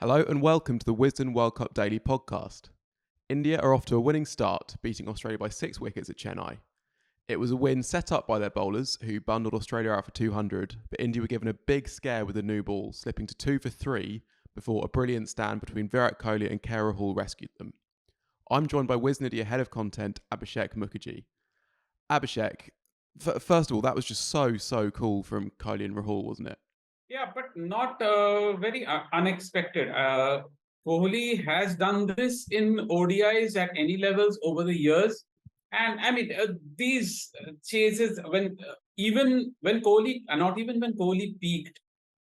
Hello and welcome to the Wisden World Cup Daily podcast. India are off to a winning start, beating Australia by 6 wickets at Chennai. It was a win set up by their bowlers, who bundled Australia out for 200, but India were given a big scare with the new ball, slipping to 2 for 3 before a brilliant stand between Virat, Kohli and Rahul rescued them. I'm joined by NZvNED Head of Content, Abhishek Mukherjee. Abhishek, first of all, that was just so cool from Kohli and Rahul, wasn't it? Yeah, but not very unexpected. Kohli has done this in ODIs at any levels over the years. And I mean, these chases, even when Kohli, not even when Kohli peaked,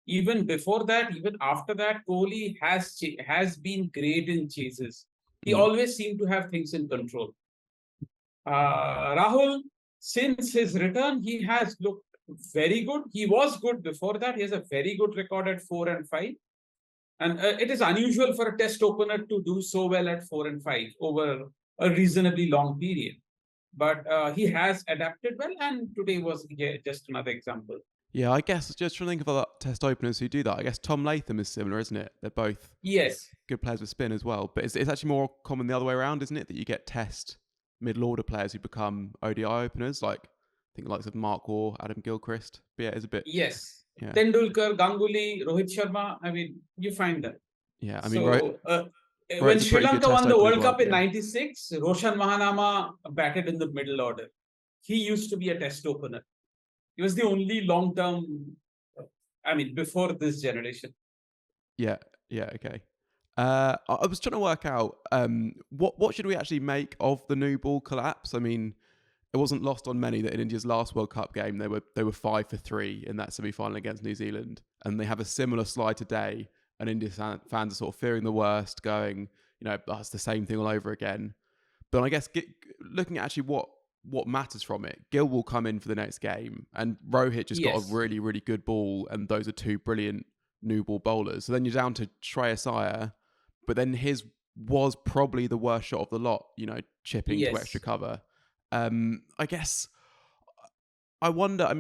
even before that, even after that, Kohli has been great in chases. He always seemed to have things in control. Rahul, since his return, he has looked very good. He was good before that. He has a very good record at 4 and 5. And it is unusual for a test opener to do so well at 4 and 5 over a reasonably long period. But he has adapted well, and today was just another example. Yeah, I guess just trying to think of other test openers who do that. I guess Tom Latham is similar, isn't it? They're both good players with spin as well. But it's actually more common the other way around, isn't it? That you get test middle order players who become ODI openers, like I think the likes of Mark Waugh, Adam Gilchrist. But yeah, it's a bit. Yes. Yeah. Tendulkar, Ganguly, Rohit Sharma. I mean, you find that. Yeah, I mean, when Sri Lanka won the World Cup in '96, Roshan Mahanama batted in the middle order. He used to be a test opener. He was the only long-term, before this generation. Yeah, okay. I was trying to work out what should we actually make of the new ball collapse. I mean, it wasn't lost on many that in India's last World Cup game they were 5 for 3 in that semi-final against New Zealand, and they have a similar slide today. And India fans are sort of fearing the worst, going, that's the same thing all over again. But I guess looking at actually what matters from it, Gill will come in for the next game, and Rohit just got a really, really good ball, and those are two brilliant new ball bowlers. So then you're down to Shreyas Iyer, but then his was probably the worst shot of the lot, chipping to extra cover. I guess I wonder,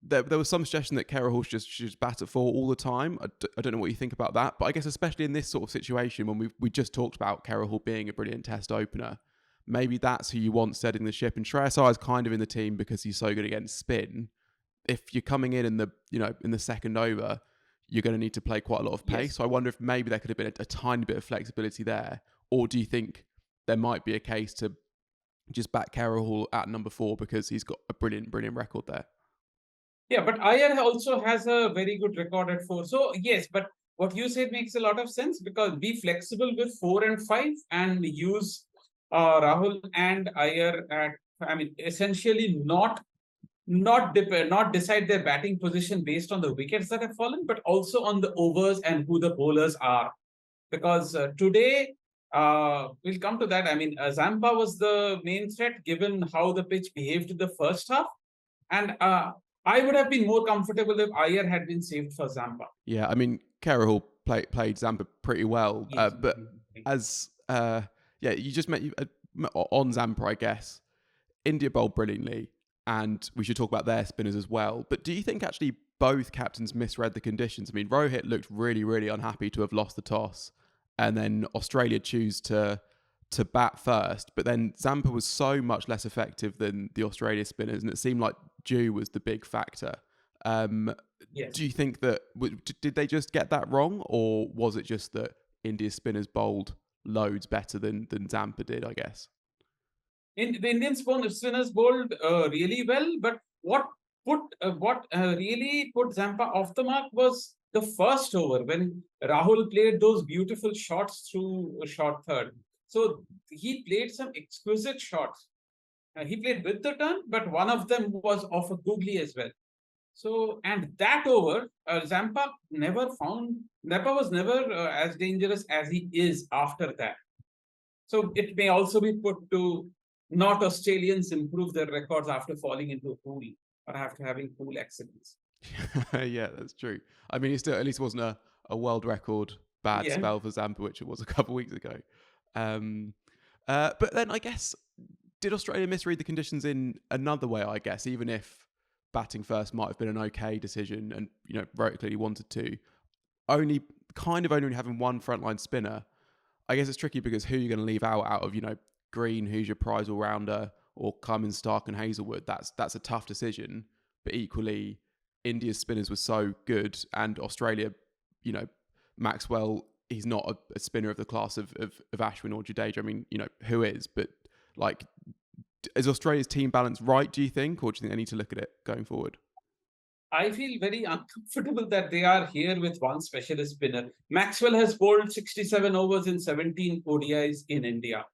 there was some suggestion that Rahul should just bat at 4 all the time. I don't know what you think about that, but I guess especially in this sort of situation when we just talked about Rahul being a brilliant test opener, maybe that's who you want setting the ship. And Shreyas Iyer is kind of in the team because he's so good against spin. If you're coming in the second over, you're going to need to play quite a lot of pace. Yes. So I wonder if maybe there could have been a tiny bit of flexibility there, or do you think there might be a case to just back Rahul at number 4 because he's got a brilliant record there? Yeah, but Iyer also has a very good record at 4. So yes, but what you said makes a lot of sense, because be flexible with 4 and 5 and use Rahul and Iyer at, essentially not decide their batting position based on the wickets that have fallen, but also on the overs and who the bowlers are. Because today, we'll come to that. Zampa was the main threat given how the pitch behaved in the first half. And I would have been more comfortable if Iyer had been saved for Zampa. Yeah, Rahul played Zampa pretty well. Yes. But as you just met on Zampa, I guess, India bowled brilliantly, and we should talk about their spinners as well. But do you think actually both captains misread the conditions? Rohit looked really, really unhappy to have lost the toss, and then Australia choose to bat first. But then Zampa was so much less effective than the Australia spinners, and it seemed like Dew was the big factor. Yes. Do you think that, did they just get that wrong, or was it just that India's spinners bowled loads better than Zampa did, I guess? The Indian spinners bowled really well, but what really put Zampa off the mark was the first over when Rahul played those beautiful shots through short third. So he played some exquisite shots. He played with the turn, but one of them was off a googly as well. So, and that over, Zampa was never as dangerous as he is after that. So it may also be put to not Australians improve their records after falling into a pool or after having pool accidents. Yeah, that's true. It still at least wasn't a world record bad spell for Zampa, which it was a couple of weeks ago. But then I guess, did Australia misread the conditions in another way, I guess, even if batting first might have been an okay decision and, Rohit clearly wanted to? Only kind of only having one frontline spinner, I guess it's tricky because who you're going to leave out of, Green, who's your prize all-rounder, or Cummins, Stark and Hazelwood. That's a tough decision. But equally, India's spinners were so good, and Australia, Maxwell, he's not a spinner of the class of Ashwin or Jadeja. I mean, who is? But like, is Australia's team balance right, do you think? Or do you think they need to look at it going forward? I feel very uncomfortable that they are here with one specialist spinner. Maxwell has bowled 67 overs in 17 ODIs in India.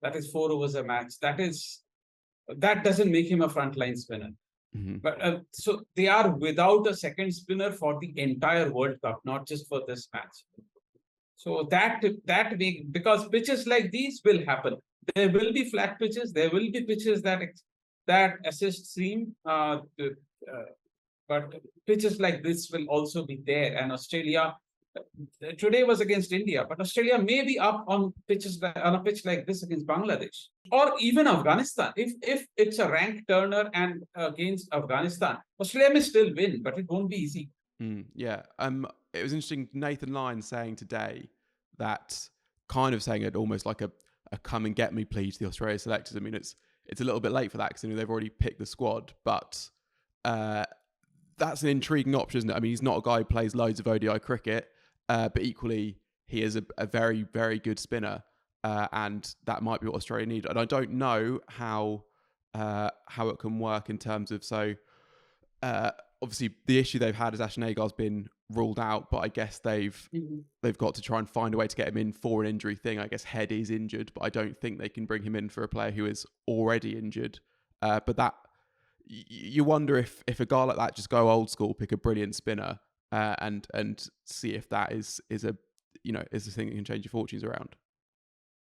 That is 4 overs a match. That doesn't make him a frontline spinner. Mm-hmm. But so they are without a second spinner for the entire World Cup, not just for this match. So that because pitches like these will happen. There will be flat pitches. There will be pitches that assist seam. But pitches like this will also be there. And Australia today was against India, but Australia may be up on a pitch like this against Bangladesh or even Afghanistan. If it's a rank turner and against Afghanistan, Australia may still win, but it won't be easy. Yeah. It was interesting. Nathan Lyon saying today that kind of saying it almost like a come and get me plea to the Australia selectors. I mean, it's a little bit late for that because they've already picked the squad, but that's an intriguing option, isn't it? I mean, he's not a guy who plays loads of ODI cricket, but equally he is a very, very good spinner, and that might be what Australia need. And I don't know how it can work in terms of obviously the issue they've had is Ashwin Agar's been ruled out, but I guess they've got to try and find a way to get him in for an injury thing. I guess Head is injured, but I don't think they can bring him in for a player who is already injured. But that you wonder if a guy like that just go old school, pick a brilliant spinner, and see if that is a thing that can change your fortunes around.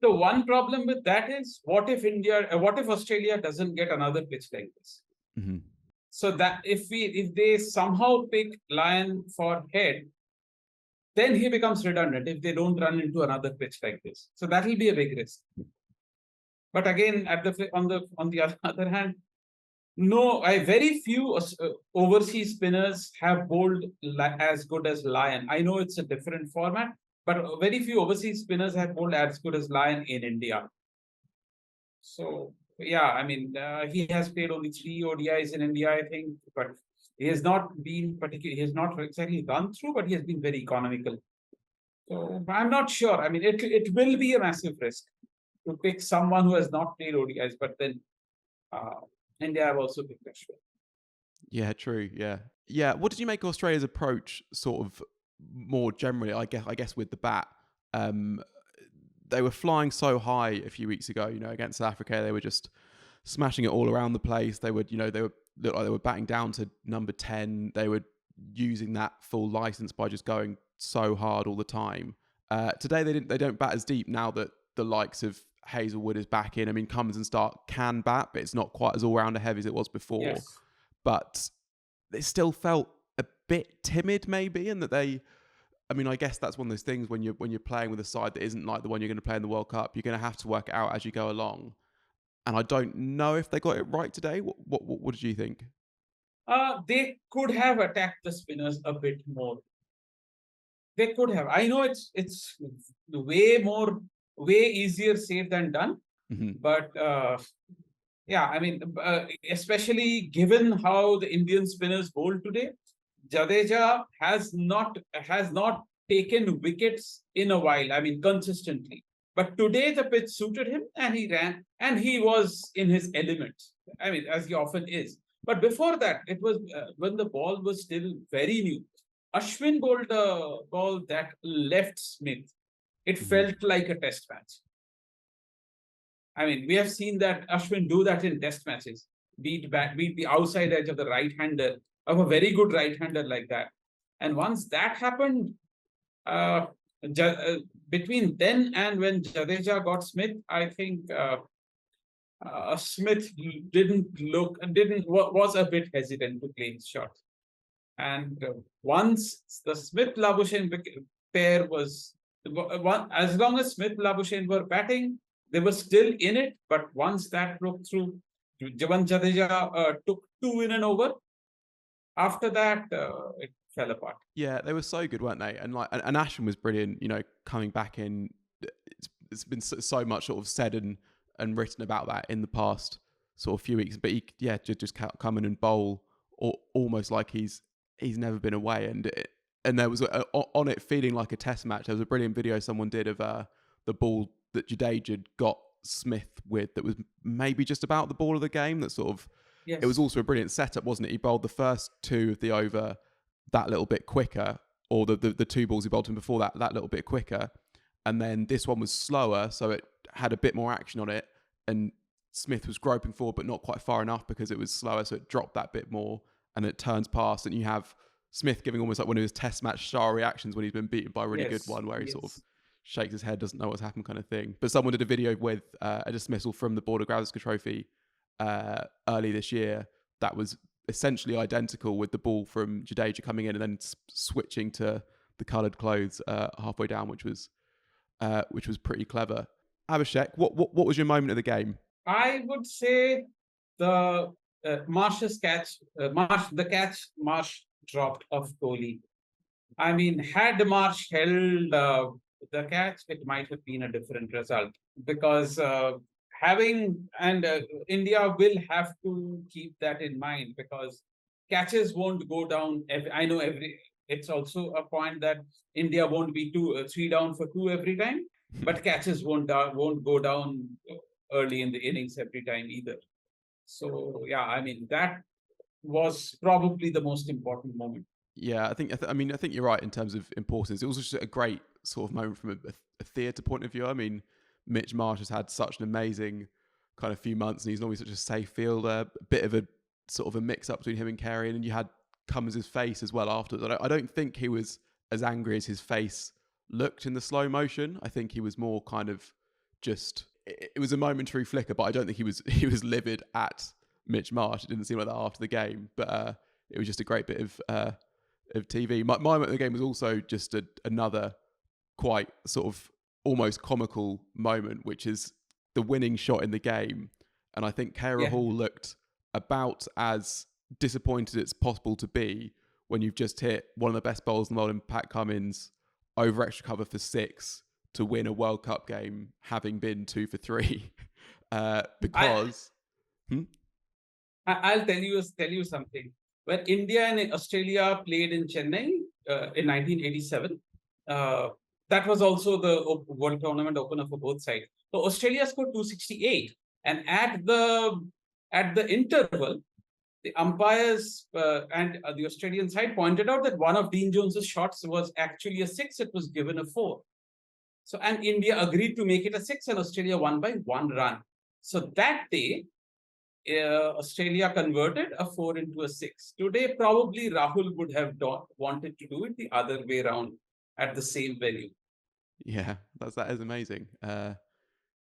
The one problem with that is what if Australia doesn't get another pitch like this? Mm-hmm. So that if they somehow pick Lyon for Head, then he becomes redundant if they don't run into another pitch like this. So that will be a big risk. But again, on the other hand, very few overseas spinners have bowled as good as Lyon. I know it's a different format, but very few overseas spinners have bowled as good as Lyon in India. So yeah, I mean, he has played only 3 ODIs in India, I think, but he has not been particularly. He has not exactly run through, but he has been very economical. So I'm not sure. I mean, it will be a massive risk to pick someone who has not played ODIs, but then India have also picked Ashwin. Yeah, true. Yeah. What did you make of Australia's approach, sort of more generally? I guess with the bat, they were flying so high a few weeks ago. Against South Africa, they were just smashing it all around the place. They looked like they were batting down to number 10. They were using that full license by just going so hard all the time. Today they don't bat as deep now that the likes of Hazelwood is back in. I mean, Cummins and Stark can bat, but it's not quite as all-rounder heavy as it was before. Yes. But it still felt a bit timid, maybe, and that I guess that's one of those things when you're playing with a side that isn't like the one you're going to play in the World Cup. You're going to have to work it out as you go along. And I don't know if they got it right today. What did you think? They could have attacked the spinners a bit more. They could have. I know it's way easier said than done. Mm-hmm. But yeah, I mean, especially given how the Indian spinners bowled today, Jadeja has not taken wickets in a while. I mean, consistently. But today the pitch suited him, and he ran, and he was in his element. I mean, as he often is. But before that, it was when the ball was still very new. Ashwin bowled a ball that left Smith. It felt like a test match. I mean, we have seen that Ashwin do that in test matches. Beat the outside edge of the right-hander, of a very good right-hander like that. And once that happened, between then and when Jadeja got Smith, I think Smith was a bit hesitant to play his shot. And once the Smith-Labuschagne pair was, as long as Smith-Labuschagne were batting, they were still in it. But once that broke through, Jadeja took 2 in and over. After that, fell apart. Yeah, they were so good, weren't they? And and Ashton was brilliant. Coming back in, it's been so much sort of said and written about that in the past sort of few weeks. But he, just come in and bowl, almost like he's never been away. And there was on it feeling like a test match. There was a brilliant video someone did of the ball that Jadeja got Smith with that was maybe just about the ball of the game. That sort of It was also a brilliant setup, wasn't it? He bowled the first two of the over that little bit quicker, or the two balls he bowled him before that little bit quicker, and then this one was slower, so it had a bit more action on it, and Smith was groping forward but not quite far enough because it was slower, so it dropped that bit more, and it turns past, and you have Smith giving almost like one of his test match style reactions when he's been beaten by a really good one, where he sort of shakes his head, doesn't know what's happened kind of thing. But someone did a video with a dismissal from the Border Gavaskar Trophy early this year that was essentially identical, with the ball from Jadeja coming in and then switching to the coloured clothes halfway down, which was pretty clever. Abhishek, what was your moment of the game? I would say the Marsh's catch, the catch Marsh dropped of Kohli. I mean, had Marsh held the catch, it might have been a different result, because India will have to keep that in mind, because catches won't go down. It's also a point that India won't be 3 down for 2 every time, but catches won't go down early in the innings every time either. So yeah, I mean, that was probably the most important moment. Yeah, I think you're right in terms of importance. It was just a great sort of moment from a theatre point of view. I mean, Mitch Marsh has had such an amazing kind of few months, and he's normally such a safe fielder. A bit of a sort of a mix-up between him and Carey, and then you had Cummins' face as well afterwards. I don't think he was as angry as his face looked in the slow motion. I think he was more kind of just... It was a momentary flicker, but I don't think he was livid at Mitch Marsh. It didn't seem like that after the game, but it was just a great bit of TV. My moment of the game was also just another quite sort of almost comical moment, which is the winning shot in the game. And I think Rahul looked about as disappointed as it's possible to be when you've just hit one of the best bowlers in the world in Pat Cummins over extra cover for 6 to win a World Cup game, having been 2 for 3. Because... I'll tell you something. When India and Australia played in Chennai in 1987, that was also the World Tournament opener for both sides. So Australia scored 268, and at the interval, the umpires and the Australian side pointed out that one of Dean Jones's shots was actually a 6. It was given a 4. So, and India agreed to make it a 6, and Australia won by 1 run. So that day, Australia converted a 4 into a 6. Today, probably Rahul would have wanted to do it the other way around at the same venue. Yeah, that is amazing.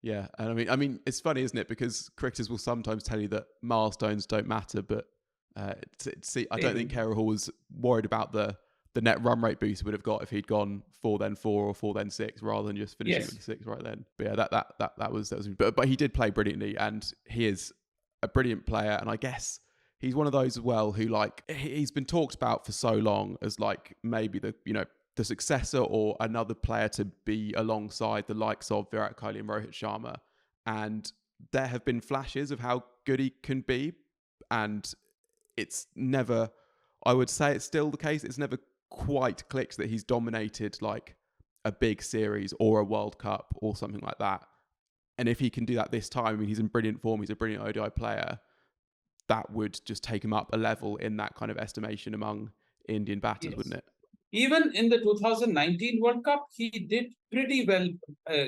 Yeah, and I mean, it's funny, isn't it? Because cricketers will sometimes tell you that milestones don't matter, but I don't think Rahul was worried about the net run rate boost he would have got if he'd gone 4 then 4 or 4 then 6 rather than just finishing with the 6 right then. But yeah, that was but he did play brilliantly, and he is a brilliant player, and I guess he's one of those as well who, like, he's been talked about for so long as like maybe the successor or another player to be alongside the likes of Virat Kohli and Rohit Sharma, and there have been flashes of how good he can be, and it's never, I would say it's still the case, it's never quite clicked that he's dominated like a big series or a World Cup or something like that. And if he can do that this time, I mean, he's in brilliant form, he's a brilliant ODI player, that would just take him up a level in that kind of estimation among Indian batters, wouldn't it? Even in the 2019 World Cup, he did pretty well,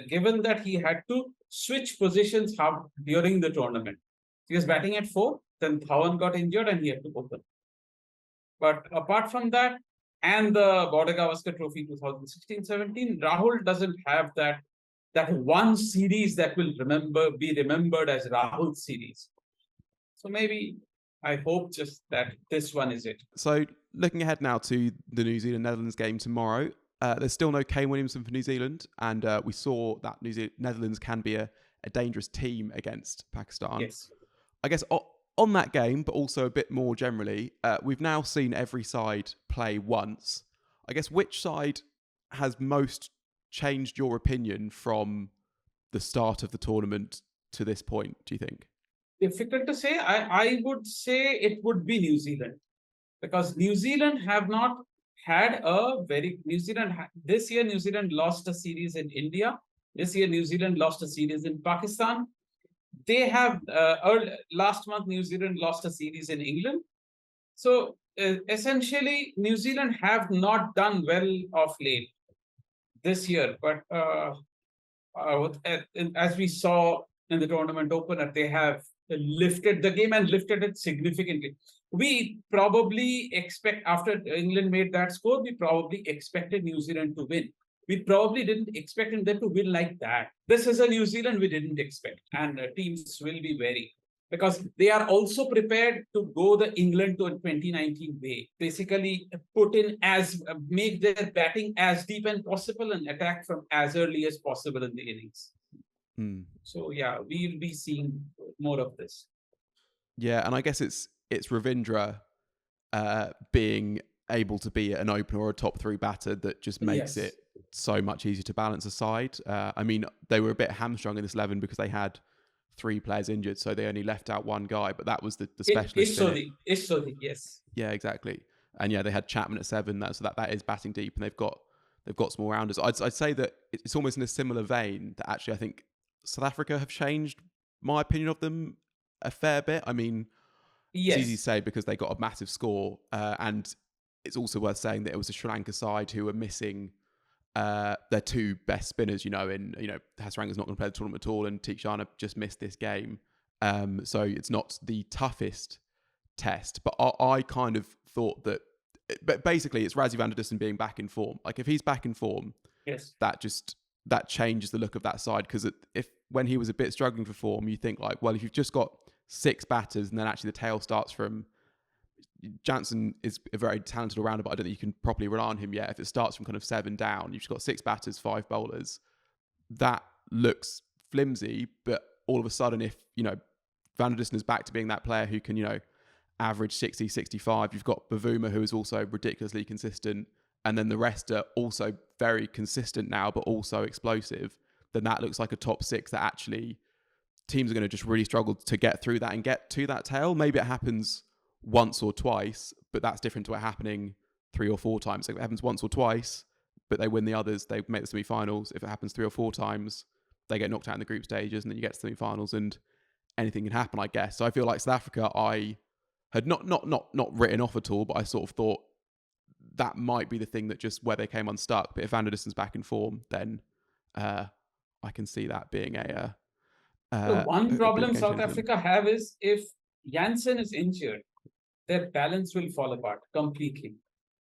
given that he had to switch positions during the tournament. He was batting at 4, then Dhawan got injured and he had to open. But apart from that, and the Border Gavaskar Trophy 2016-17, Rahul doesn't have that one series that will be remembered as Rahul's series. So maybe I hope just that this one is it. So looking ahead now to the New Zealand-Netherlands game tomorrow, there's still no Kane Williamson for New Zealand, and we saw that Netherlands can be a dangerous team against Pakistan. Yes. I guess on that game, but also a bit more generally, we've now seen every side play once. I guess which side has most changed your opinion from the start of the tournament to this point, do you think? Difficult to say. I would say it would be New Zealand, because New Zealand have not had a very this year New Zealand lost a series in India. This year New Zealand lost a series in Pakistan. They have last month New Zealand lost a series in England. So essentially, New Zealand have not done well of late this year. But as we saw in the tournament opener, they have lifted the game and lifted it significantly. We probably expect, after England made that score, we probably expected New Zealand to win. We probably didn't expect them to win like that. This is a New Zealand we didn't expect, and teams will be wary, because they are also prepared to go the England to a 2019 way. Basically, make their batting as deep as possible and attack from as early as possible in the innings. So yeah, we'll be seeing more of this. Yeah, and I guess it's Ravindra being able to be an opener or a top three batter that just makes it so much easier to balance a side. I mean, they were a bit hamstrung in this 11 because they had 3 players injured, so they only left out one guy, but that was the specialist. Ishodi, yes. Yeah, exactly. And yeah, they had Chapman at 7, so that is batting deep, and they've got some all-rounders. I'd say that it's almost in a similar vein that actually I think South Africa have changed my opinion of them a fair bit. I mean, it's easy to say because they got a massive score, and it's also worth saying that it was a Sri Lanka side who were missing their 2 best spinners, Hasranga's not going to play the tournament at all, and Tikshana just missed this game. So it's not the toughest test, but I kind of thought that, but basically it's Rassie van der Dussen being back in form. Like if he's back in form, that changes the look of that side, because when he was a bit struggling for form, you think like, well, if you've just got 6 batters and then actually the tail starts from, Jansen is a very talented all-rounder, but I don't think you can properly rely on him yet. If it starts from kind of 7 down, you've just got 6 batters, 5 bowlers. That looks flimsy, but all of a sudden, if, Van der Dussen is back to being that player who can, average 60, 65, you've got Bavuma, who is also ridiculously consistent, and then the rest are also very consistent now, but also explosive, then that looks like a top 6 that actually teams are going to just really struggle to get through that and get to that tail. Maybe it happens once or twice, but that's different to it happening 3 or 4 times. So if it happens once or twice, but they win the others, they make the semi-finals. If it happens 3 or 4 times, they get knocked out in the group stages, and then you get to the semi-finals, and anything can happen, I guess. So I feel like South Africa, I had not written off at all, but I sort of thought that might be the thing that just where they came unstuck. But if Van der Dussen's back in form, then I can see that being the one problem South Africa have is if Jansen is injured, their balance will fall apart completely.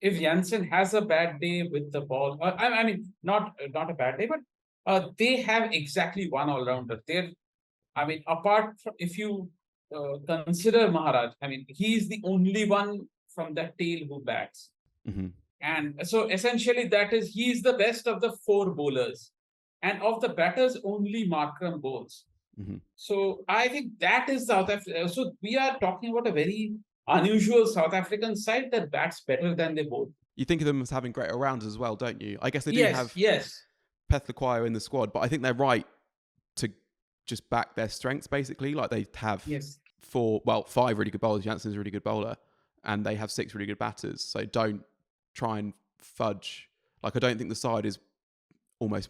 If Jansen has a bad day with the ball, I mean, not a bad day, but they have exactly one all-rounder. Apart from, if you consider Maharaj, he's the only one from that tail who bats. Mm-hmm. And so essentially he's the best of the 4 bowlers. And of the batters, only Markram bowls. Mm-hmm. So I think that is South Africa. So we are talking about a very unusual South African side that bats better than they bowl. You think of them as having great all-rounders as well, don't you? I guess they do have Peth Laquayo in the squad, but I think they're right to just back their strengths, basically. Like they have 5 really good bowlers. Jansen's a really good bowler, and they have 6 really good batters. So don't try and fudge. Like I don't think the side is almost...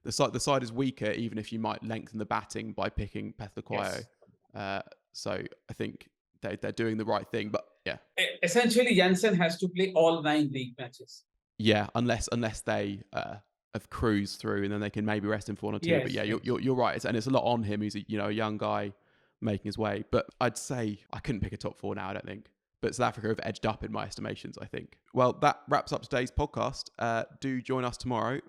The side is weaker, even if you might lengthen the batting by picking Peth Laquayo. So I think they're doing the right thing. But yeah, essentially Jansen has to play all 9 league matches. Yeah, unless they have cruised through, and then they can maybe rest him for 1 or 2. But yeah, you're right, and it's a lot on him. He's a young guy making his way. But I'd say I couldn't pick a top 4 now, I don't think. But South Africa have edged up in my estimations, I think. Well, that wraps up today's podcast. Do join us tomorrow